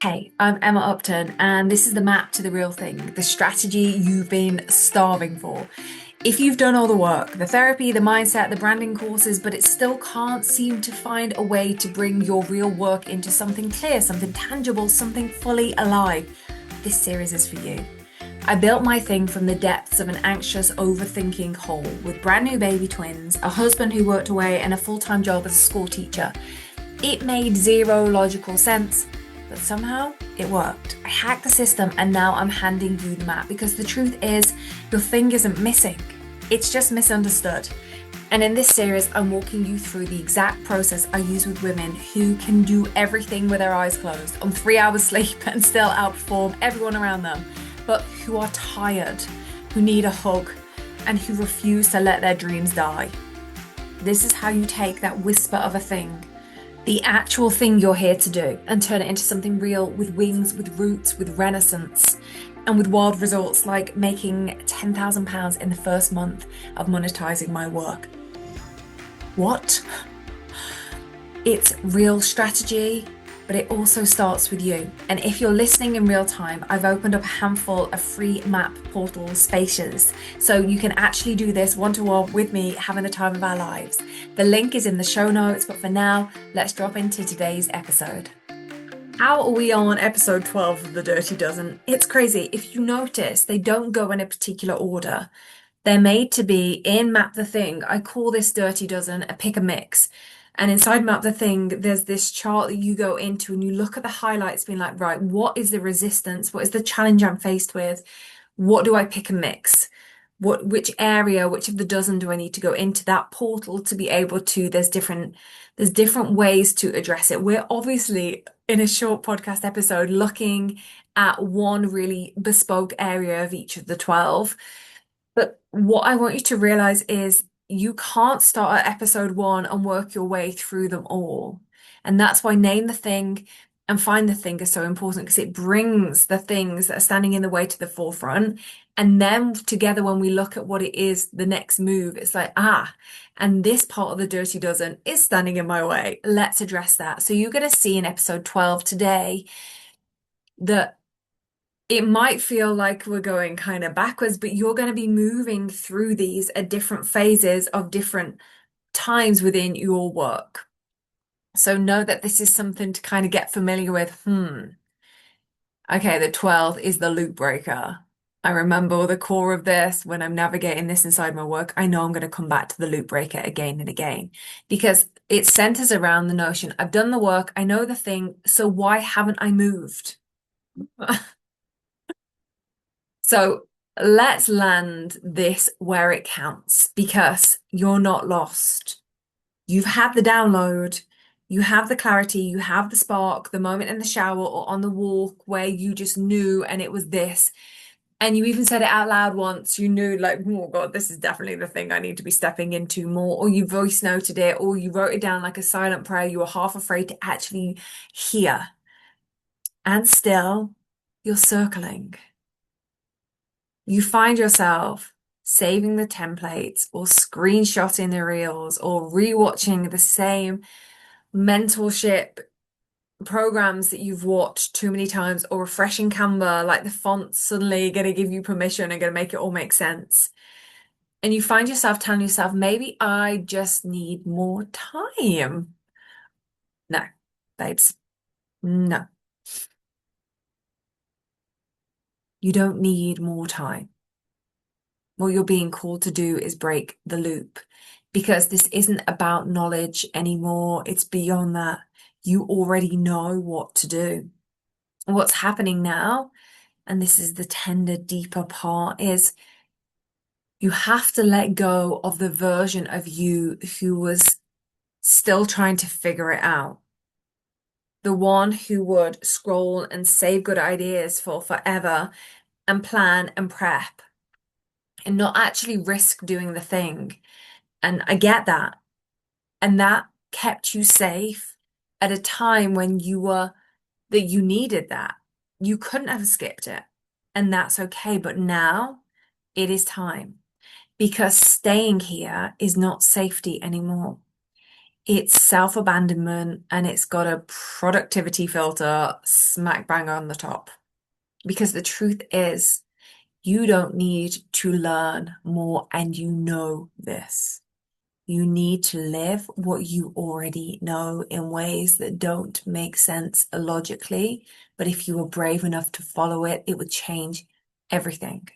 Hey, I'm Emma Upton, and this is the map to the real thing, the strategy you've been starving for. If you've done all the work, the therapy, the mindset, the branding courses, but it still can't seem to find a way to bring your real work into something clear, something tangible, something fully alive, this series is for you. I built my thing from the depths of an anxious, overthinking hole with brand new baby twins, a husband who worked away, and a full time job as a school teacher. It made zero logical sense, but somehow it worked. I hacked the system and now I'm handing you the map because the truth is, your thing isn't missing, it's just misunderstood. And in this series, I'm walking you through the exact process I use with women who can do everything with their eyes closed on 3 hours sleep and still outperform everyone around them, but who are tired, who need a hug, and who refuse to let their dreams die. This is how you take that whisper of a thing, the actual thing you're here to do, and turn it into something real with wings, with roots, with renaissance, and with wild results like making £10,000 in the first month of monetizing my work. What? It's real strategy, but it also starts with you. And if you're listening in real time, I've opened up a handful of free map portal spaces. So you can actually do this one-to-one with me, having the time of our lives. The link is in the show notes, but for now, let's drop into today's episode. How are we on episode 12 of The Dirty Dozen? It's crazy. If you notice, they don't go in a particular order. They're made to be in Map the Thing. I call this Dirty Dozen a pick a mix. And inside Map the Thing, there's this chart that you go into and you look at the highlights, being like, right, what is the resistance? What is the challenge I'm faced with? What do I pick and mix? Which area, which of the dozen do I need to go into that portal to be able to, there's different ways to address it. We're obviously in a short podcast episode looking at one really bespoke area of each of the 12. But what I want you to realize is you can't start at episode one and work your way through them all. And that's why name the thing and find the thing is so important because it brings the things that are standing in the way to the forefront. And then together, when we look at what it is, the next move, it's like, and this part of the Dirty Dozen is standing in my way. Let's address that. So you're going to see in episode 12 today that it might feel like we're going kind of backwards, but you're going to be moving through these at different phases of different times within your work. So know that this is something to kind of get familiar with. Okay, the 12th is the loop breaker. I remember the core of this when I'm navigating this inside my work. I know I'm going to come back to the loop breaker again and again because it centers around the notion I've done the work, I know the thing, so why haven't I moved? So let's land this where it counts because you're not lost. You've had the download, you have the clarity, you have the spark, the moment in the shower or on the walk where you just knew and it was this. And you even said it out loud once. You knew, like, oh God, this is definitely the thing I need to be stepping into more. Or you voice noted it, or you wrote it down like a silent prayer you were half afraid to actually hear. And still, you're circling. You find yourself saving the templates or screenshotting the reels or rewatching the same mentorship programs that you've watched too many times or refreshing Canva, like the font's suddenly going to give you permission and going to make it all make sense. And you find yourself telling yourself, maybe I just need more time. No, babes, no, you don't need more time. What you're being called to do is break the loop because this isn't about knowledge anymore. It's beyond that. You already know what to do. What's happening now, and this is the tender, deeper part, is you have to let go of the version of you who was still trying to figure it out. The one who would scroll and save good ideas for forever and plan and prep and not actually risk doing the thing. And I get that. And that kept you safe at a time when that you needed that. You couldn't have skipped it. And that's okay. But now it is time because staying here is not safety anymore. It's self-abandonment and it's got a productivity filter smack bang on the top. Because the truth is, you don't need to learn more, and you know this. You need to live what you already know in ways that don't make sense logically. But if you were brave enough to follow it, it would change everything.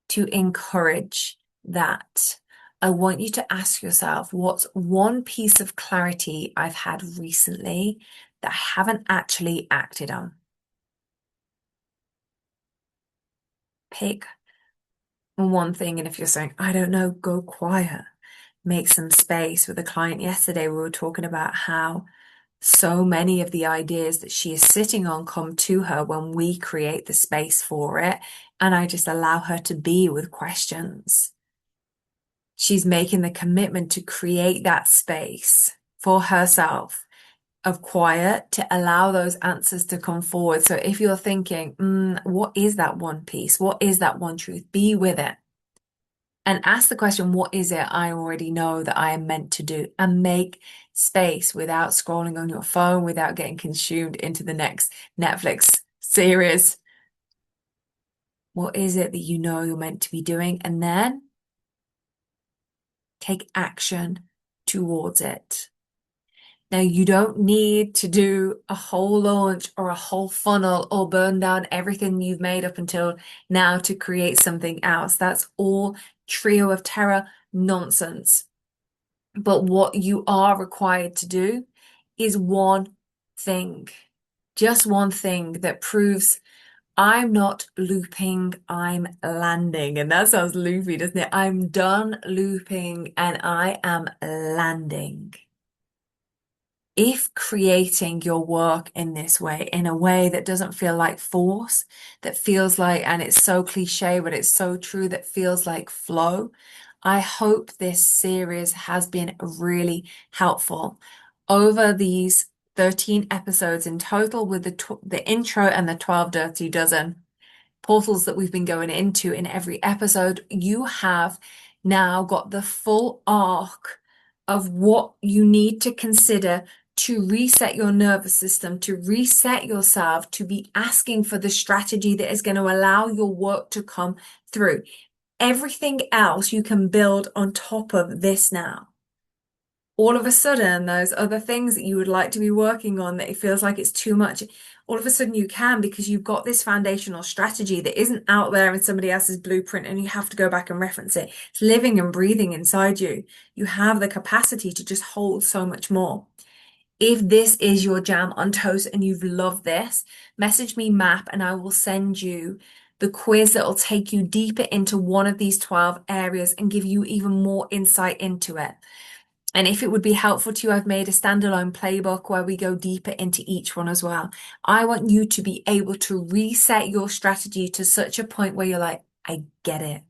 To encourage that, I want you to ask yourself, what's one piece of clarity I've had recently that I haven't actually acted on? Pick one thing, and if you're saying, I don't know, go quiet. Make some space. With a client yesterday, we were talking about how so many of the ideas that she is sitting on come to her when we create the space for it, and I just allow her to be with questions. She's making the commitment to create that space for herself of quiet to allow those answers to come forward. So if you're thinking, what is that one piece? What is that one truth? Be with it and ask the question, what is it I already know that I am meant to do? And make space without scrolling on your phone, without getting consumed into the next Netflix series. What is it that you know you're meant to be doing? And then take action towards it. Now, you don't need to do a whole launch or a whole funnel or burn down everything you've made up until now to create something else. That's all trio of terror nonsense. But what you are required to do is one thing, just one thing that proves I'm not looping, I'm landing. And that sounds loopy, doesn't it? I'm done looping and I am landing. If creating your work in this way, in a way that doesn't feel like force, that feels like, and it's so cliche, but it's so true, that feels like flow, I hope this series has been really helpful. Over these 13 episodes in total, with the intro and the 12 Dirty Dozen portals that we've been going into in every episode, you have now got the full arc of what you need to consider to reset your nervous system, to reset yourself, to be asking for the strategy that is going to allow your work to come through. Everything else you can build on top of this now. All of a sudden, those other things that you would like to be working on that it feels like it's too much, all of a sudden you can, because you've got this foundational strategy that isn't out there in somebody else's blueprint and you have to go back and reference it. It's living and breathing inside you. You have the capacity to just hold so much more. If this is your jam on toast and you've loved this, message me MAP and I will send you the quiz that will take you deeper into one of these 12 areas and give you even more insight into it. And if it would be helpful to you, I've made a standalone playbook where we go deeper into each one as well. I want you to be able to reset your strategy to such a point where you're like, I get it.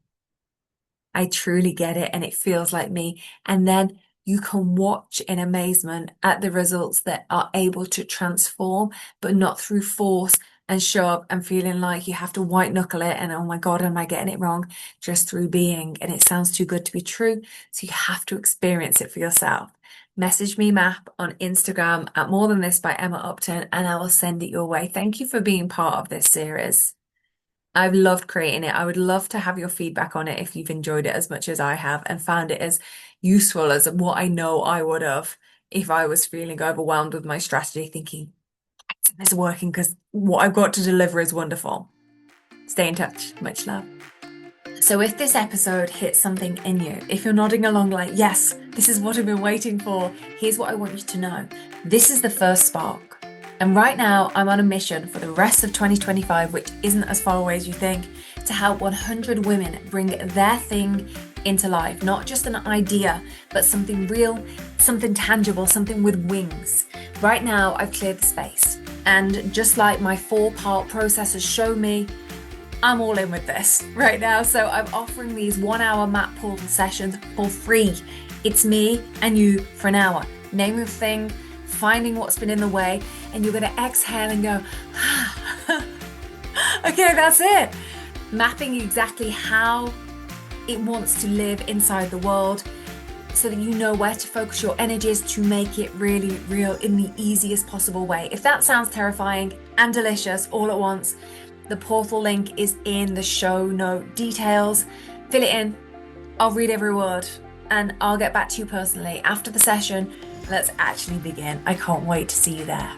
I truly get it. And it feels like me. And then you can watch in amazement at the results that are able to transform, but not through force and show up and feeling like you have to white knuckle it and, oh my God, am I getting it wrong? Just through being. And it sounds too good to be true. So you have to experience it for yourself. Message me MAP on Instagram at More Than This by Emma Upton, and I will send it your way. Thank you for being part of this series. I've loved creating it. I would love to have your feedback on it if you've enjoyed it as much as I have and found it as useful as what I know I would have if I was feeling overwhelmed with my strategy, thinking it's working because what I've got to deliver is wonderful. Stay in touch. Much love. So if this episode hits something in you, if you're nodding along like, yes, this is what I've been waiting for, here's what I want you to know. This is the first spark. And right now, I'm on a mission for the rest of 2025, which isn't as far away as you think, to help 100 women bring their thing into life. Not just an idea, but something real, something tangible, something with wings. Right now, I've cleared the space. And just like my 4-part process has shown me, I'm all in with this right now. So I'm offering these 1-hour MAP portal sessions for free. It's me and you for an hour. Name your thing, finding what's been in the way, and you're going to exhale and go, okay, that's it. Mapping exactly how it wants to live inside the world, so that you know where to focus your energies to make it really real in the easiest possible way. If that sounds terrifying and delicious all at once, the portal link is in the show note details. Fill it in. I'll read every word and I'll get back to you personally after the session. Let's actually begin. I can't wait to see you there.